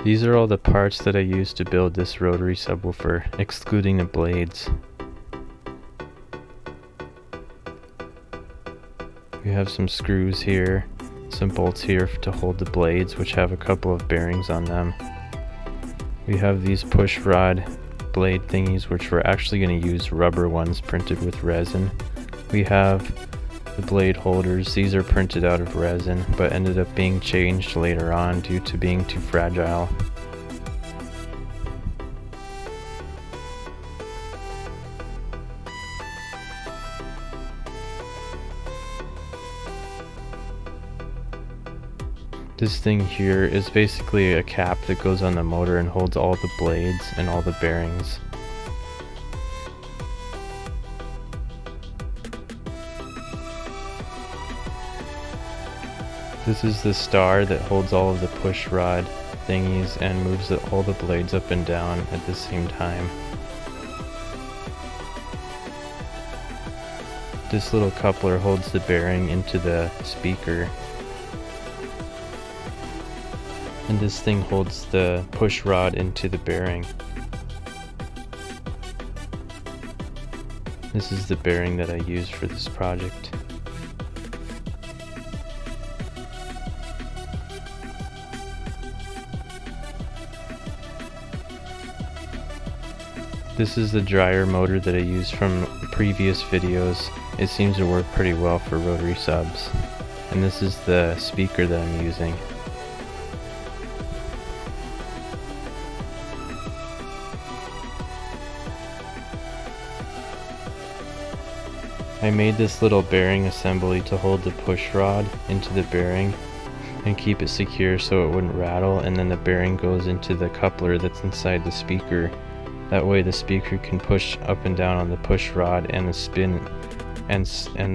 These are all the parts that I used to build this rotary subwoofer, excluding the blades. We have some screws here, some bolts here to hold the blades, which have a couple of bearings on them. We have these push rod blade thingies, which we're actually going to use rubber ones printed with resin. We have the blade holders. These are printed out of resin, but ended up being changed later on due to being too fragile. This thing here is basically a cap that goes on the motor and holds all the blades and all the bearings. This is the star that holds all of the push rod thingies and moves all the blades up and down at the same time. This little coupler holds the bearing into the speaker. And this thing holds the push rod into the bearing. This is the bearing that I use for this project. This is the dryer motor that I used from previous videos. It seems to work pretty well for rotary subs. And this is the speaker that I'm using. I made this little bearing assembly to hold the push rod into the bearing and keep it secure so it wouldn't rattle, and then the bearing goes into the coupler that's inside the speaker. That way the speaker can push up and down on the push rod and the spin, and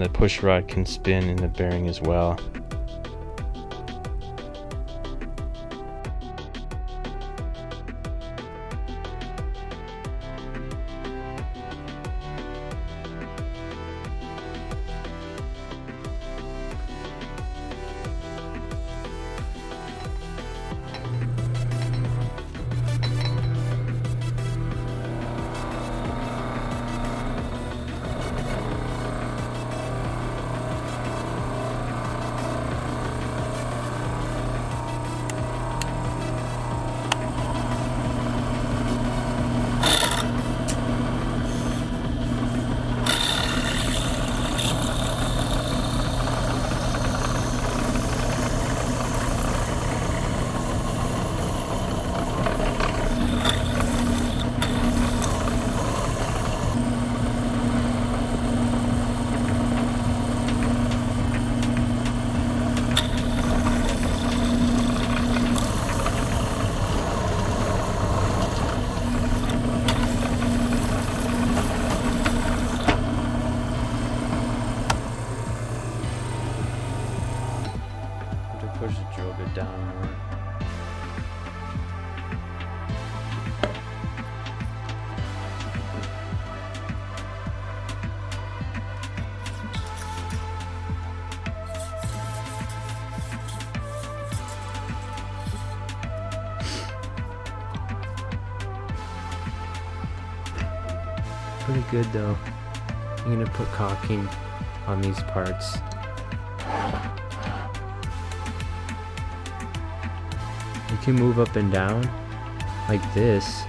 the push rod can spin in the bearing as well. Push the drill bit down more. Pretty good though. I'm gonna put caulking on these parts. You can move up and down like this.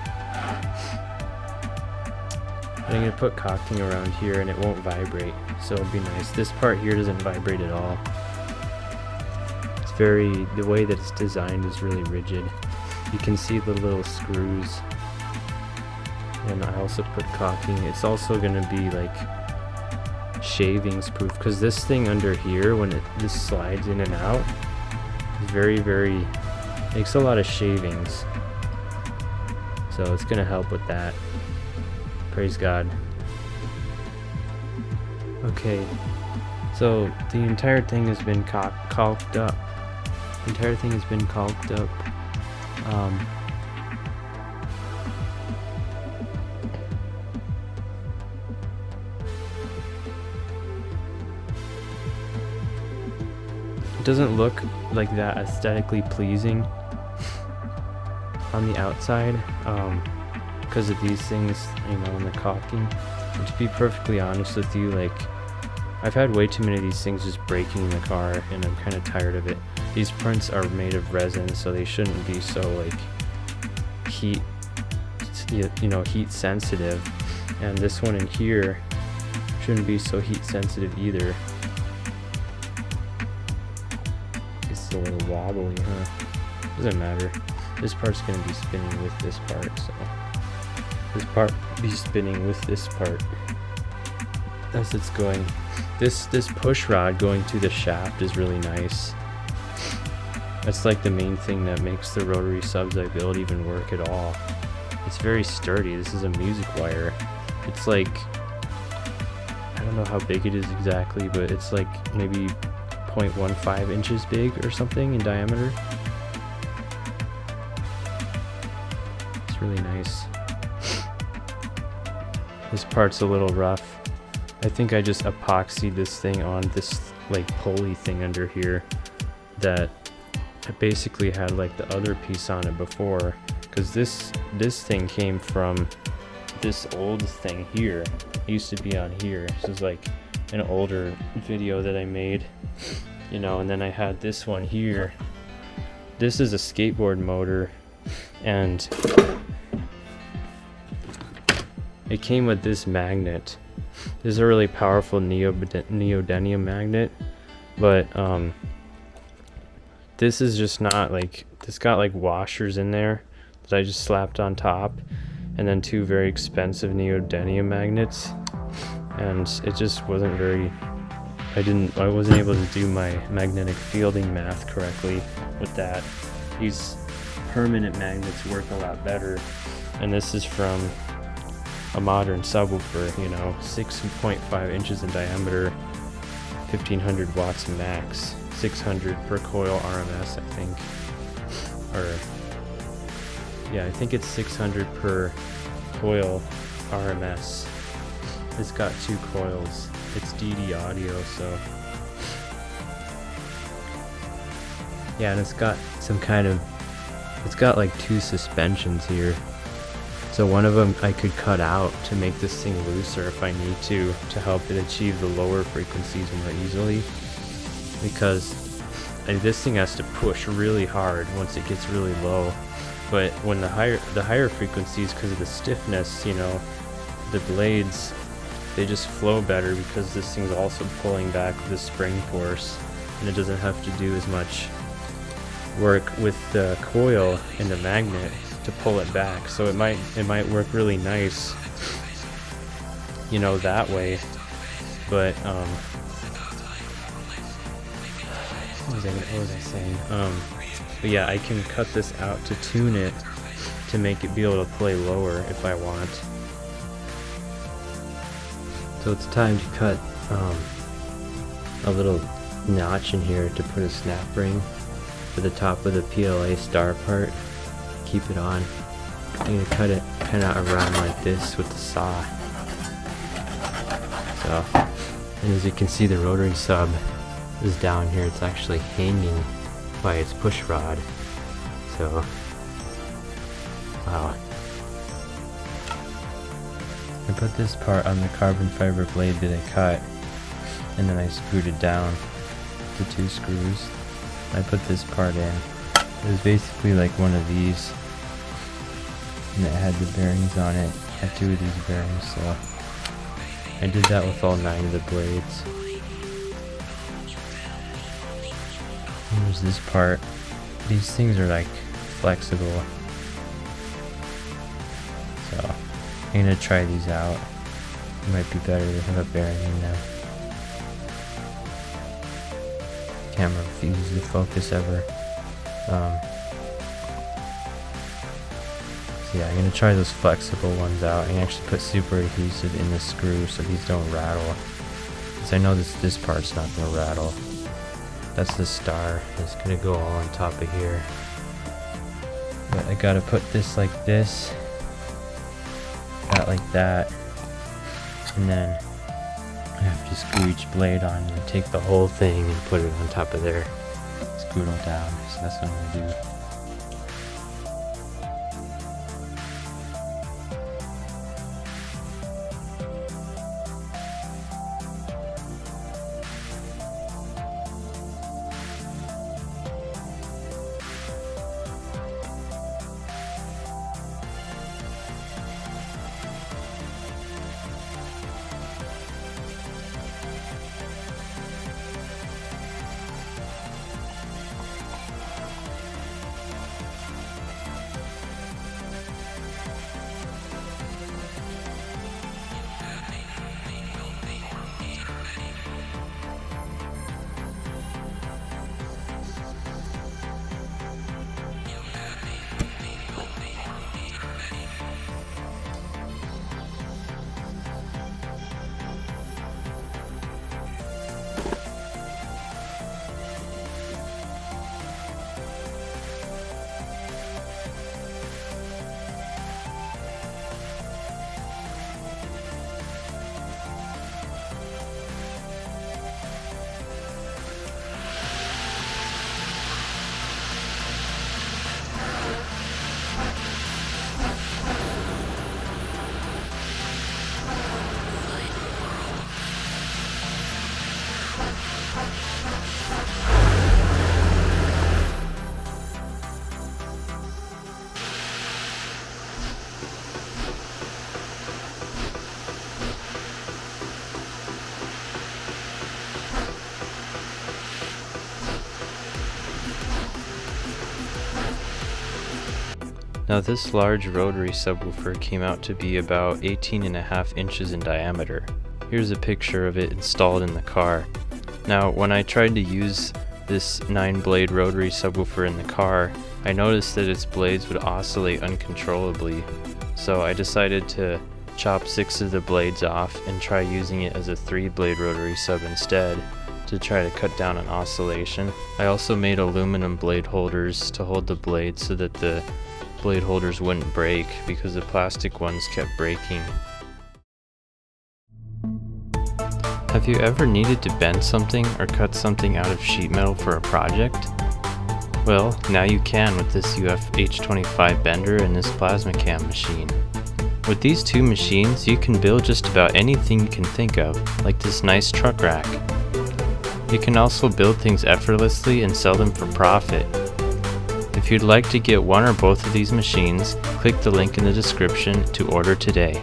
But I'm going to put caulking around here and it won't vibrate, so it'll be nice. This part here doesn't vibrate at all. It's the way that it's designed is really rigid. You can see the little screws. And I also put caulking. It's also going to be like shavings proof, because this thing under here, when this slides in and out, is very makes a lot of shavings, so it's gonna help with that. Praise God. Okay, so the entire thing has been caulked up. The entire thing has been caulked up. It doesn't look like that aesthetically pleasing. on the outside because of these things, you know, and the caulking. And to be perfectly honest with you, like, I've had way too many of these things just breaking in the car, and I'm kind of tired of it. These prints are made of resin, so they shouldn't be so like heat sensitive, and this one in here shouldn't be so heat sensitive either. It's a little wobbly, huh? Doesn't matter. This part's gonna be spinning with this part, so this part be spinning with this part as it's going. This push rod going to the shaft is really nice. That's like the main thing that makes the rotary subs I build even work at all. It's very sturdy. This is a music wire. It's like, I don't know how big it is exactly, but it's like maybe 0.15 inches big or something in diameter. It's really nice. This part's a little rough. I think I just epoxied this thing on this like pulley thing under here that I basically had like the other piece on it before, because this thing came from this old thing here. It used to be on here. This is like an older video that I made, you know, and then I had this one here. This is a skateboard motor, and it came with this magnet. This is a really powerful neodymium magnet, but this is just not like, this got like washers in there that I just slapped on top, and then 2 very expensive neodymium magnets, and it just wasn't very, I wasn't able to do my magnetic fielding math correctly with that. These permanent magnets work a lot better, and this is from a modern subwoofer, you know, 6.5 inches in diameter, 1500 watts max, 600 per coil RMS, I think, or yeah, I think it's 600 per coil RMS. It's got 2 coils. It's DD audio, so yeah, and it's got some kind of, it's got like 2 suspensions here. So one of them I could cut out to make this thing looser if I need to help it achieve the lower frequencies more easily, because this thing has to push really hard once it gets really low. But when the higher frequencies, because of the stiffness, you know, the blades, they just flow better because this thing's also pulling back with the spring force, and it doesn't have to do as much work with the coil and the magnet to pull it back. So it might work really nice, you know, that way. But what was I saying? But yeah, I can cut this out to tune it to make it be able to play lower if I want. So it's time to cut a little notch in here to put a snap ring for the top of the PLA star part. Keep it on. I'm gonna cut it kind of around like this with the saw. So, and as you can see, the rotary sub is down here. It's actually hanging by its push rod. So, wow. I put this part on the carbon fiber blade that I cut, and then I screwed it down to 2 screws. I put this part in. It was basically like one of these, and it had the bearings on it. I had 2 of these bearings, so I did that with all 9 of the blades. And there's this part. These things are like flexible, so I'm gonna try these out. It might be better to have a bearing in them. Camera refuses to focus ever. So yeah, I'm gonna try those flexible ones out. I can actually put super adhesive in the screw so these don't rattle, because I know this part's not gonna rattle. That's the star. It's gonna go all on top of here. But I gotta put this like this, that like that, and then I have to screw each blade on and take the whole thing and put it on top of there. Screw it all down. So that's what I'm gonna do. Now this large rotary subwoofer came out to be about 18.5 inches in diameter. Here's a picture of it installed in the car. Now when I tried to use this 9-blade rotary subwoofer in the car, I noticed that its blades would oscillate uncontrollably, so I decided to chop 6 of the blades off and try using it as a 3-blade rotary sub instead to try to cut down on oscillation. I also made aluminum blade holders to hold the blades so that the blade holders wouldn't break because the plastic ones kept breaking. Have you ever needed to bend something or cut something out of sheet metal for a project? Well, now you can with this UF-H25 bender and this plasma cam machine. With these two machines, you can build just about anything you can think of, like this nice truck rack. You can also build things effortlessly and sell them for profit. If you'd like to get one or both of these machines, click the link in the description to order today.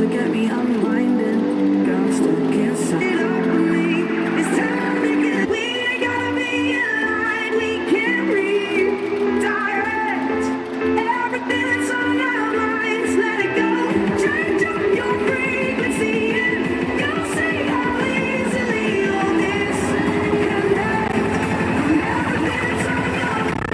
to get me unwinding. Girl, stuck inside. It up with me. It's time to get. We ain't gotta be in line. We can redirect everything that's on our minds. Let it go. Change up your frequency and you'll see how easily all this connect. Everything that's on your mind.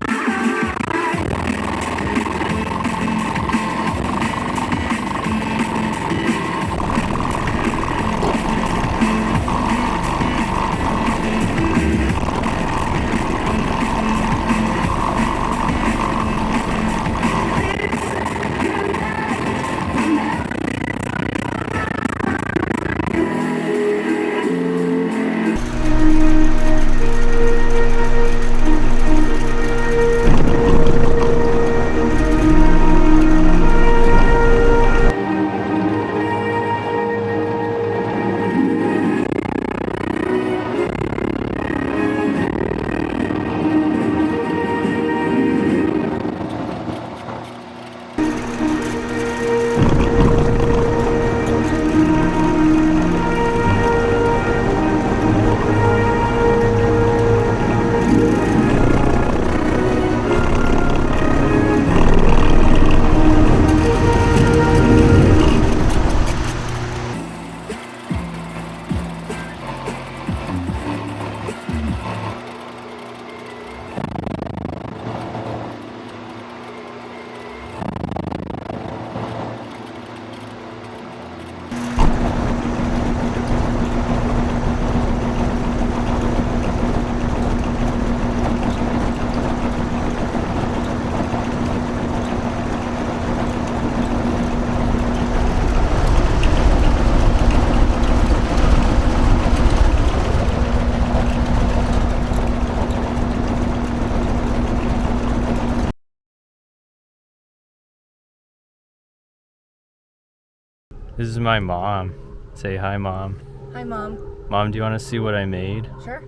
This is my mom. Say hi, Mom. Hi, Mom. Mom, do you want to see what I made? Sure.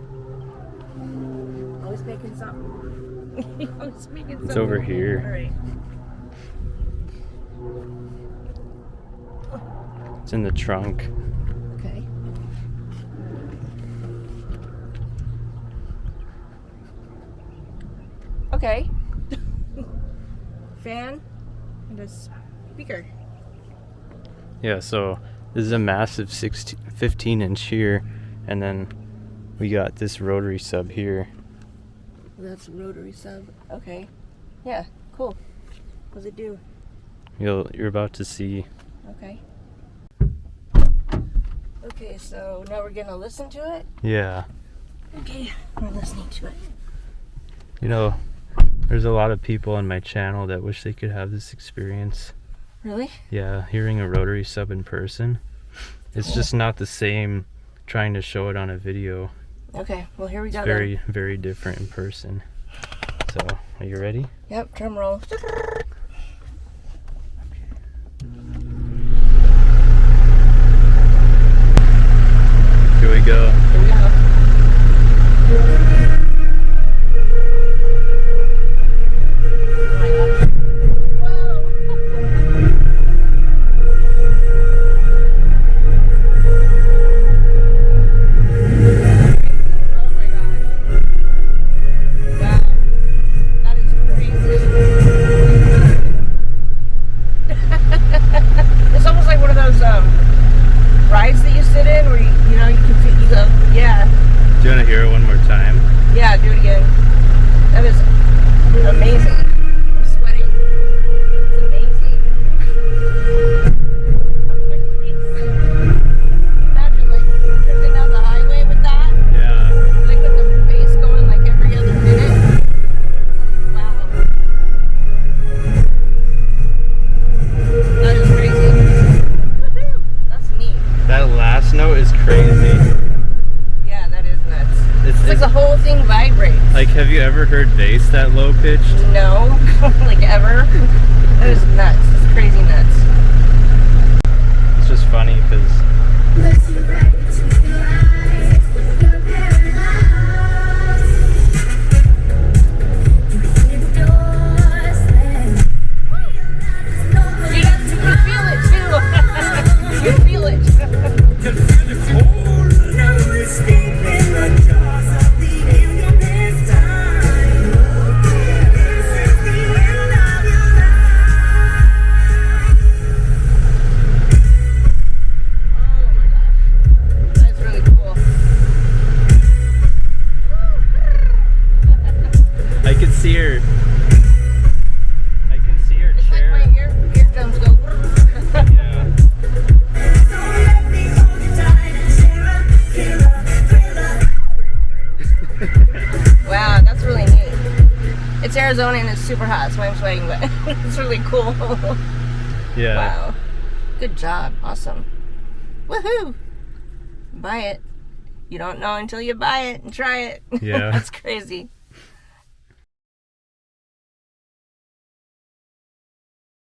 Always making something. Always making something. It's over here. All right. It's in the trunk. Okay. Okay. Fan and a speaker. Yeah, so this is a massive 15-inch here, and then we got this rotary sub here. That's a rotary sub. Okay. Yeah, cool. What does it do? You're about to see. Okay. Okay, so now we're gonna listen to it? Yeah. Okay, we're listening to it. You know, there's a lot of people on my channel that wish they could have this experience. Really? Yeah, hearing a rotary sub in person. It's just not the same trying to show it on a video. Okay, well here we go. It's very, very different in person. So, are you ready? Yep, drum roll. Here we go. Here we go. Oh my gosh. Rides that you sit in where you know you can you go, yeah. Do you want to hear it one more time? Yeah, do it again. That is amazing. I'm sweating. It's amazing. Imagine like cruising down the highway with that. Yeah. Like with the bass going like every other minute. Wow. That is crazy. That's neat. That last note is crazy. Yeah, that is nuts. It's Like the whole thing vibrates. like, have you ever heard bass that low pitched? No, like ever. That is nuts. It's crazy nuts. It's just funny because You feel it too. Arizona and it's super hot, so I'm sweating, but it's really cool. Yeah. Wow. Good job. Awesome. Woohoo! Buy it. You don't know until you buy it and try it. Yeah. That's crazy.